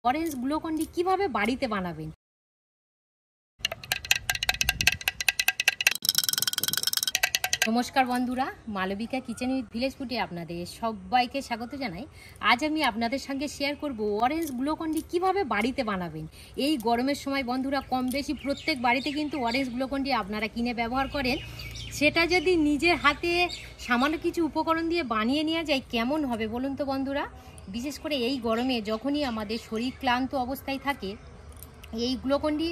Orange Glucon D কিভাবে বাড়িতে বানাবেন। নমস্কার বন্ধুরা, মালবিকা কিচেন উইথ ভিলেজ ফুডে আপনাদের সবাইকে স্বাগত জানাই। আজ আমি আপনাদের সঙ্গে শেয়ার করব অরেঞ্জ গ্লুকন ডি কিভাবে বাড়িতে বানাবেন। এই গরমের সময় বন্ধুরা কম বেশি প্রত্যেক বাড়িতে কিন্তু অরেঞ্জ গ্লুকন ডি আপনারা কিনে ব্যবহার করেন। সেটা যদি নিজের হাতে সামান্য কিছু উপকরণ দিয়ে বানিয়ে নেওয়া যায় কেমন হবে বলুন তো বন্ধুরা। বিশেষ করে এই গরমে যখনই আমাদের শরীর ক্লান্ত অবস্থায় থাকে, এই গ্লুকন ডি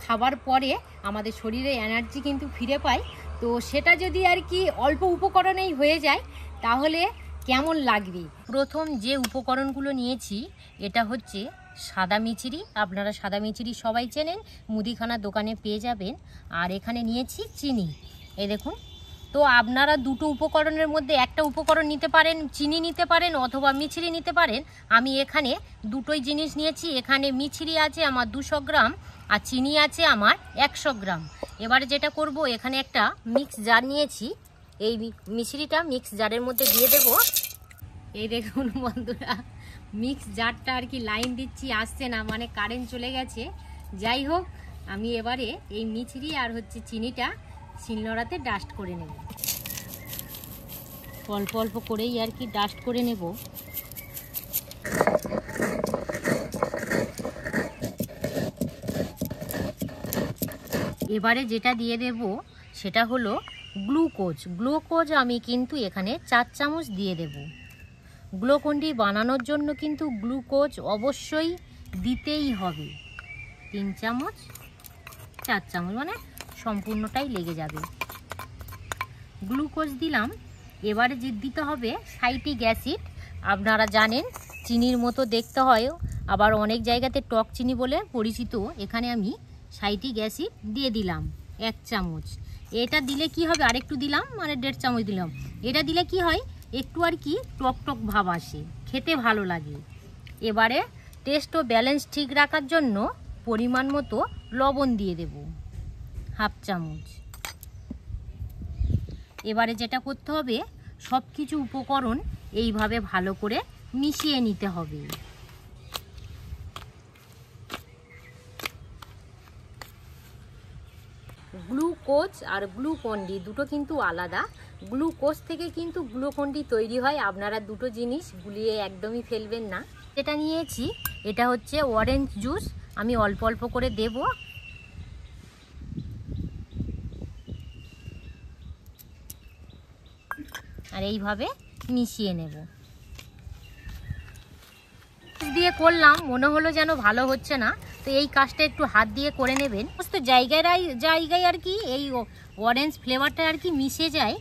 খাবার পরে আমাদের শরীরে এনার্জি কিন্তু ফিরে পায়। তো সেটা যদি আর কি অল্প উপকরণেই হয়ে যায় তাহলে কেমন লাগবে। প্রথম যে উপকরণগুলো নিয়েছি এটা হচ্ছে সাদা মিচড়ি। আপনারা সাদা মিচড়ি সবাই চেনেন, মুদিখানার দোকানে পেয়ে যাবেন। আর এখানে নিয়েছি চিনি, এই দেখুন। তো আপনারা দুটো উপকরণের মধ্যে একটা উপকরণ নিতে পারেন, চিনি নিতে পারেন অথবা মিছরি নিতে পারেন। আমি এখানে দুটোই জিনিস নিয়েছি। এখানে মিছরি আছে আমার 200 গ্রাম আর চিনি আছে আমার 100 গ্রাম। এবারে যেটা করব, এখানে একটা মিক্স জার নিয়েছি। এই মিছরিটা মিক্স জারের মধ্যে দিয়ে দেব। এই দেখুন বন্ধুরা, মিক্স জারটা আর কি লাইন দিচ্ছি, আসছে না, মানে কারেন্ট চলে গেছে। যাই হোক, আমি এবারে এই মিছরি আর হচ্ছে চিনিটা শিলনোড়াতে ডাস্ট করে নেব। অল্প অল্প করেই আর কি ডাস্ট করে নেব। এবারে যেটা দিয়ে দেব সেটা হলো গ্লুকোজ। গ্লুকোজ আমি কিন্তু এখানে 4 চামচ দিয়ে দেব। গ্লুকন ডি বানানোর জন্য কিন্তু গ্লুকোজ অবশ্যই দিতেই হবে। 3 চামচ 4 চামচ মানে সম্পূর্ণটাই লেগে যাবে। গ্লুকোজ দিলাম। এবারে দিতে হবে সাইট্রিক অ্যাসিড। আপনারা জানেন চিনির মতো দেখতে হয়, আবার অনেক জায়গাতে টক চিনি বলে পরিচিত। এখানে আমি সাইট্রিক অ্যাসিড দিয়ে দিলাম 1 চামচ। এটা দিলে কি হবে, আরেকটু দিলাম মানে 1.5 চামচ দিলাম। এটা দিলে কি হয়, একটু আর কি টক টক ভাব আসে, খেতে ভালো লাগে। এবারে টেস্ট ও ব্যালেন্স ঠিক রাখার জন্য পরিমাণ মতো লবণ দিয়ে দেব 1/2 চামচ। এবারে যেটা করতে হবে, সব কিছু উপকরণ এইভাবে ভালো করে মিশিয়ে নিতে হবে। গ্লুকোজ আর গ্লুকন ডি দুটো কিন্তু আলাদা। গ্লুকোজ থেকে কিন্তু গ্লুকন ডি তৈরি হয়। আপনারা দুটো জিনিস গুলিয়ে একদমই ফেলবেন না। যেটা নিয়েছি এটা হচ্ছে অরেঞ্জ জুস। আমি অল্প অল্প করে দেব। আর এইভাবে মিশিয়ে নেব। দিয়ে করলাম, মনে হলো যেন ভালো হচ্ছে না, তো এই কাজটা একটু হাত দিয়ে করে নেবেন। সমস্ত জায়গায় আর কি এই অরেঞ্জ ফ্লেভারটা আর কি মিশে যায়।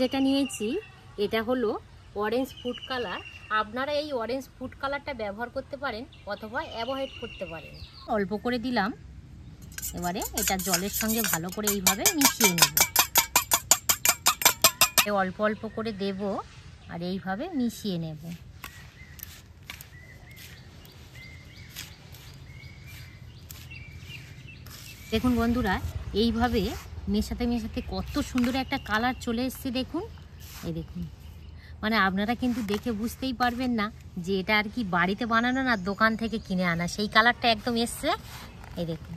যেটা নিয়েছি এটা হলো অরেঞ্জ ফুড কালার। আপনারা এই অরেঞ্জ ফুড কালারটা ব্যবহার করতে পারেন অথবা অ্যাভয়েড করতে পারেন। অল্প করে দিলাম। এবারে এটা জলের সঙ্গে ভালো করে এইভাবে মিশিয়ে নেব। অল্প অল্প করে দেব আর এইভাবে মিশিয়ে নেব। দেখুন বন্ধুরা, এইভাবে মেশাতে মেশাতে কত সুন্দর একটা কালার চলে এসেছে। দেখুন, এই দেখুন, মানে আপনারা কিন্তু দেখে বুঝতেই পারবেন না যে এটা আর কি বাড়িতে বানানো না দোকান থেকে কিনে আনা, সেই কালারটা একদম এসছে। এই দেখুন,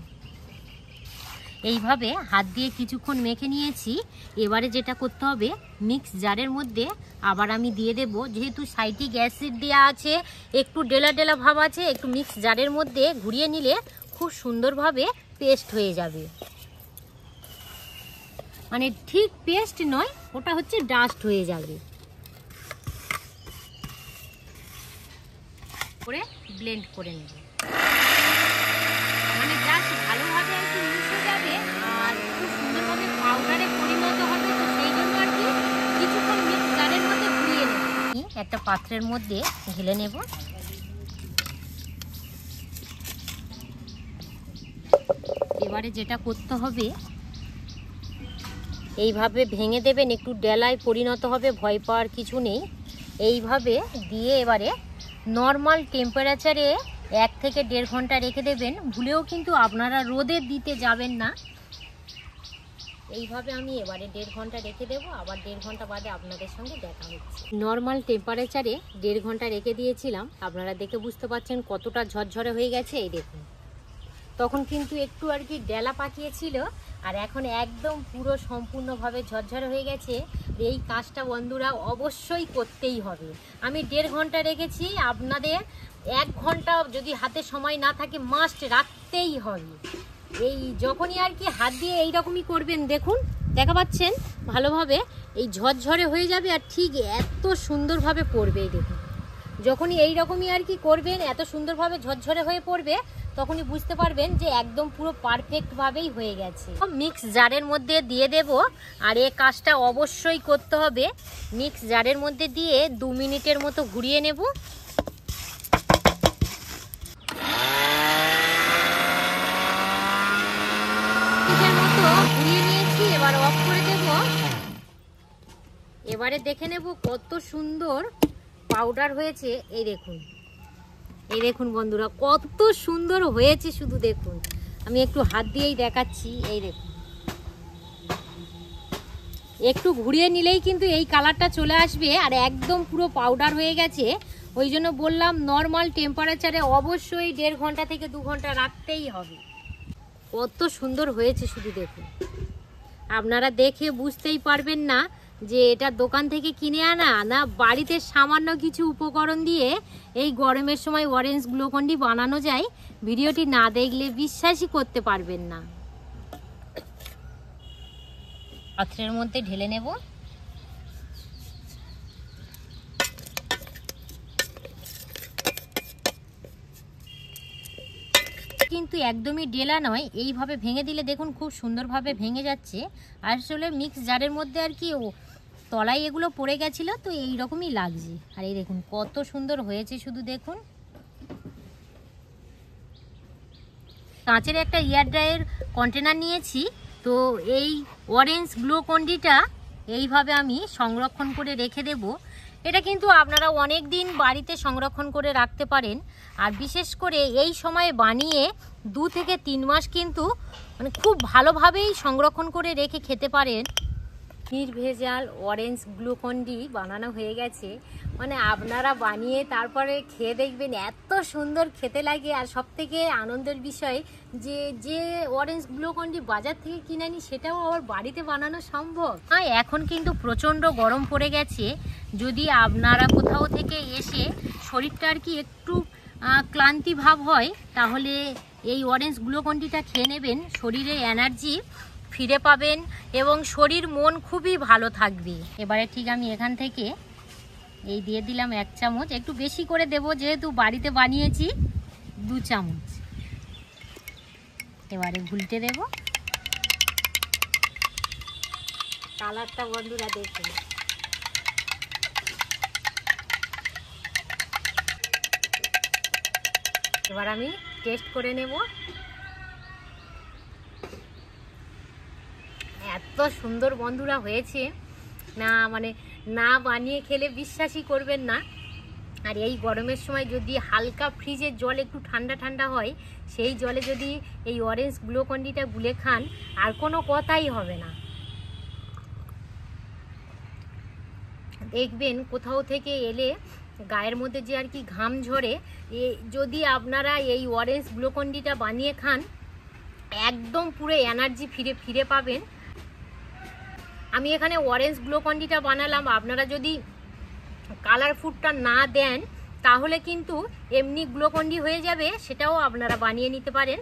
এইভাবে হাত দিয়ে কিছুক্ষণ মেখে নিয়েছি। এবারে যেটা করতে হবে, মিক্স জারের মধ্যে আবার আমি দিয়ে দেব। যেহেতু সাইট্রিক অ্যাসিড দেওয়া আছে, একটু ডেলা ডেলা ভাব আছে, একটু মিক্স জারের মধ্যে ঘুরিয়ে নিলে খুব সুন্দরভাবে পেস্ট হয়ে যাবে। মানে ঠিক পেস্ট নয়, ওটা হচ্ছে ডাস্ট হয়ে যাবে। করে ব্লেন্ড করে নেব, মানে জাস্ট ভালোভাবে আর কি মিশে যাবে আর খুব সুন্দরভাবে পাউডারে পরিণত হবে। তো সেই জন্য আর কি কিছুক্ষণ মিক্স জারের মধ্যে ঘুরিয়ে নেব। একটা পাত্রের মধ্যে ঢেলে নেব। এবারে যেটা করতে হবে, এইভাবে ভেঙে দেবেন, একটু ডেলায় পরিণত হবে, ভয় পাওয়ার কিছু নেই। এইভাবে দিয়ে এবারে নর্মাল টেম্পারেচারে 1 থেকে 1.5 ঘন্টা রেখে দেবেন। ভুলেও কিন্তু আপনারা রোদে দিতে যাবেন না। এইভাবে আমি এবারে 1.5 ঘন্টা রেখে দেবো, আবার 1.5 ঘন্টা বাদে আপনাদের সঙ্গে দেখা হচ্ছে। নর্মাল টেম্পারেচারে 1.5 ঘন্টা রেখে দিয়েছিলাম, আপনারা দেখে বুঝতে পারছেন কতটা ঝরঝরে হয়ে গেছে। এই দেখুন, তখন কিন্তু একটু আর কি ডেলা পাকিয়েছিল, আর এখন একদম পুরো সম্পূর্ণভাবে ঝরঝরে হয়ে গেছে। এই কাজটা বন্ধুরা অবশ্যই করতেই হবে। আমি 1.5 ঘন্টা রেখেছি, আপনাদের 1 ঘন্টা যদি হাতে সময় না থাকে মাস্ট রাখতেই হবে। এই যখনই আর কি হাত দিয়ে এইরকমই করবেন, দেখুন দেখা পাচ্ছেন ভালোভাবে এই ঝরঝরে হয়ে যাবে, আর ঠিক এত সুন্দরভাবে পড়বে। এই দেখুন, যখনই এইরকমই আর কি করবেন, এত সুন্দরভাবে ঝরঝরে হয়ে পড়বে, তখনই বুঝতে পারবেন যে একদম পুরো পারফেক্টভাবেই হয়ে গেছে। মিক্স জারের মধ্যে দিয়ে দেব, আর এই কাজটা অবশ্যই করতে হবে। মিক্স জারের মধ্যে দিয়ে 2 মিনিটের মতো ঘুরিয়ে নেব। ঘুরিয়ে নিয়েছি, এবার অফ করে দেব। এবারে দেখে নেব কত সুন্দর পাউডার হয়েছে। এই দেখুন, এই দেখুন বন্ধুরা কত সুন্দর হয়েছে, শুধু দেখুন। আমি একটু হাত দিয়েই দেখাচ্ছি। এই দেখুন, একটু ঘুরিয়ে নিলেই কিন্তু এই কালারটা চলে আসবে, আর একদম পুরো পাউডার হয়ে গেছে। ওই জন্য বললাম নর্মাল টেম্পারেচারে অবশ্যই 1.5 ঘন্টা থেকে 2 ঘন্টা রাখতেই হবে। কত সুন্দর হয়েছে শুধু দেখুন। আপনারা দেখে বুঝতেই পারবেন না যে এটা দোকান থেকে কিনে আনা না বাড়িতে সামান্য কিছু উপকরণ দিয়ে এই গরমের সময় অরেঞ্জ গ্লুকন্ডি বানানো যায়। ভিডিওটি না দেখলে বিশ্বাসই করতে পারবেন না। পাত্রের মধ্যে ঢেলে নেব। কিন্তু একদমই ডেলা নয়, এইভাবে ভেঙে দিলে দেখুন খুব সুন্দরভাবে ভেঙে যাচ্ছে। আসলে মিক্স জারের মধ্যে আর কি তলায় এগুলো পড়ে গেছিলো, তো এইরকমই লাগছে। আর এই দেখুন কত সুন্দর হয়েছে, শুধু দেখুন। কাঁচের একটা এয়ার ড্রায়ার কন্টেনার নিয়েছি, তো এই অরেঞ্জ গ্লুকন্ডিটা এইভাবে আমি সংরক্ষণ করে রেখে দেব। এটা কিন্তু আপনারা অনেক দিন বাড়িতে সংরক্ষণ করে রাখতে পারেন, আর বিশেষ করে এই সময়ে বানিয়ে 2 থেকে 3 মাস কিন্তু মানে খুব ভালোভাবেই সংরক্ষণ করে রেখে খেতে পারেন। নির্ভেজাল অরেঞ্জ গ্লুকন্ডি বানানো হয়ে গেছে, মানে আপনারা বানিয়ে তারপরে খেয়ে দেখবেন এত সুন্দর খেতে লাগে। আর সবথেকে আনন্দের বিষয় যে অরেঞ্জ গ্লুকন্ডি বাজার থেকে কিনে আনি সেটাও আবার বাড়িতে বানানো সম্ভব। হ্যাঁ, এখন কিন্তু প্রচণ্ড গরম পড়ে গেছে। যদি আপনারা কোথাও থেকে এসে শরীরটা আর কি একটু ক্লান্তি ভাব হয়, তাহলে এই অরেঞ্জ গ্লুকন্ডিটা খেয়ে নেবেন, শরীরে এনার্জি ফিরে পাবেন এবং শরীর মন খুবই ভালো থাকবে। এবারে ঠিক আমি এখান থেকে এই দিয়ে দিলাম 1 চামচ, একটু বেশি করে দেব যেহেতু বাড়িতে বানিয়েছি। 2 চামচ এবারে ঘুলটে দেব। কালারটা বন্ধুরা দেখুন, এবার আমি টেস্ট করে নেব। এত সুন্দর বন্ধুরা হয়েছে না, মানে না বানিয়ে খেলে বিশ্বাসই করবেন না। আর এই গরমের সময় যদি হালকা ফ্রিজের জল একটু ঠান্ডা ঠান্ডা হয়, সেই জলে যদি এই অরেঞ্জ গ্লুকন্ডিটা গুলে খান, আর কোনো কথাই হবে না। দেখবেন কোথাও থেকে এলে গায়ের মধ্যে যে আর কি ঘাম ঝরে, যদি আপনারা এই অরেঞ্জ গ্লুকন্ডিটা বানিয়ে খান, একদম পুরো এনার্জি ফিরে পাবেন। আমি এখানে অরেঞ্জ গ্লুকন্ডিটা বানালাম, আপনারা যদি কালার ফুডটা না দেন তাহলে কিন্তু এমনি গ্লুকন্ডি হয়ে যাবে, সেটাও আপনারা বানিয়ে নিতে পারেন।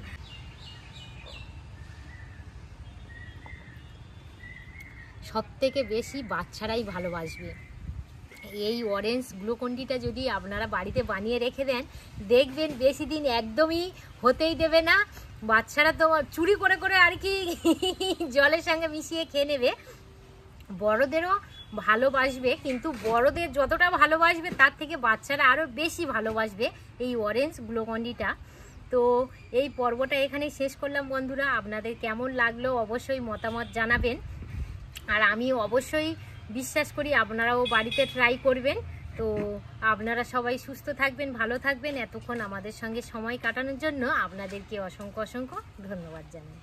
সবথেকে বেশি বাচ্চারাই ভালোবাসবে এই অরেঞ্জ গ্লুকন্ডিটা। যদি আপনারা বাড়িতে বানিয়ে রেখে দেন, দেখবেন বেশি দিন একদমই হতেই দেবে না। বাচ্চারা তো চুরি করে করে আর কি জলের সঙ্গে মিশিয়ে খেয়ে নেবে। বড়দেরও ভালোবাসবে, কিন্তু বড়দের যতটা ভালোবাসবে তার থেকে বাচ্চারা আরও বেশি ভালোবাসবে এই অরেঞ্জ গ্লুকন্ডিটা। তো এই পর্বটা এখানেই শেষ করলাম বন্ধুরা। আপনাদের কেমন লাগলো অবশ্যই মতামত জানাবেন, আর আমি অবশ্যই বিশ্বাস করি আপনারাও বাড়িতে ট্রাই করবেন। তো আপনারা সবাই সুস্থ থাকবেন, ভালো থাকবেন। এতক্ষণ আমাদের সঙ্গে সময় কাটানোর জন্য আপনাদেরকে অসংখ্য ধন্যবাদ জানাই।